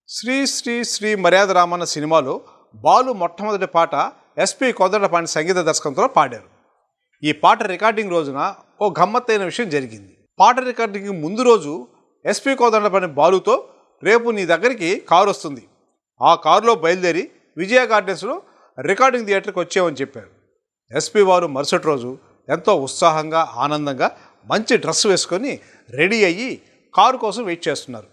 శ్రీ శ్రీ శ్రీ మర్యాద రామన్న సినిమాలో బాలు మొట్టమొదటి పాట ఎస్పి కోదండపాణి సంగీత దర్శకత్వంలో పాడారు. ఈ పాట రికార్డింగ్ రోజున ఓ గమ్మత్తైన విషయం జరిగింది. పాట రికార్డింగ్ ముందు రోజు ఎస్పి కోదండపాణి బాలుతో రేపు నీ దగ్గరికి కారు వస్తుంది, ఆ కారులో బయలుదేరి విజయ గార్డెన్స్లో రికార్డింగ్ థియేటర్కి వచ్చామని చెప్పారు. ఎస్పి వారు మరుసటి రోజు ఎంతో ఉత్సాహంగా ఆనందంగా మంచి డ్రెస్ వేసుకొని రెడీ అయ్యి కారు కోసం వెయిట్ చేస్తున్నారు.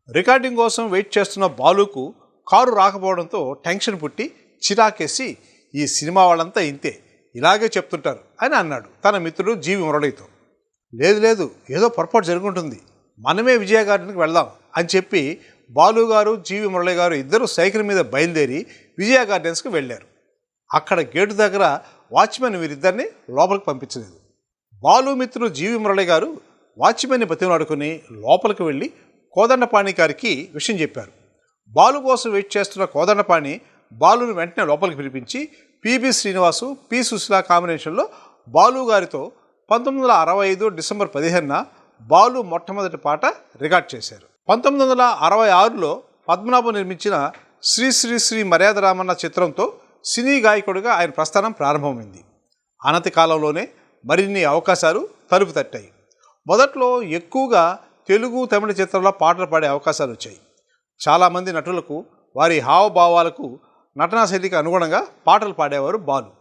రికార్డింగ్ కోసం వెయిట్ చేస్తున్న బాలుకు కారు రాకపోవడంతో టెన్షన్ పుట్టి చిరాకేసి ఈ సినిమా వాళ్ళంతా ఇంతే, ఇలాగే చెప్తుంటారు అని అన్నాడు తన మిత్రుడు జీవి మురళితో. లేదు లేదు, ఏదో పొరపాటు జరుగుంటుంది, మనమే విజయ గార్డెన్కి వెళ్దాం అని చెప్పి బాలు గారు జీవి మురళి గారు ఇద్దరు సైకిల్ మీద బయలుదేరి విజయ గార్డెన్స్కి వెళ్ళారు. అక్కడ గేటు దగ్గర వాచ్మెన్ వీరిద్దరిని లోపలికి పంపించలేదు. బాలు మిత్రుడు జీవి మురళి గారు వాచ్మెన్ని బతిమలాడుకుని లోపలికి వెళ్ళి కోదండపాణి గారికి విషయం చెప్పారు. బాలు కోసం వెయిట్ చేస్తున్న కోదండపాణి బాలును వెంటనే లోపలికి పిలిపించి పిబి శ్రీనివాసు పి సుశీల కాంబినేషన్లో బాలు గారితో 1965 డిసెంబర్ 15న బాలు మొట్టమొదటి పాట రికార్డ్ చేశారు. 1966లో పద్మనాభం నిర్మించిన శ్రీ శ్రీ శ్రీ మర్యాద రామన్న చిత్రంతో సినీ గాయకుడిగా ఆయన ప్రస్థానం ప్రారంభమైంది. అనతి కాలంలోనే మరిన్ని అవకాశాలు తలుపు తట్టాయి. మొదట్లో ఎక్కువగా తెలుగు తమిళ చిత్రాల్లో పాటలు పాడే అవకాశాలు వచ్చాయి. చాలామంది నటులకు వారి హావభావాలకు నటనా శైలికి అనుగుణంగా పాటలు పాడేవారు బాలు.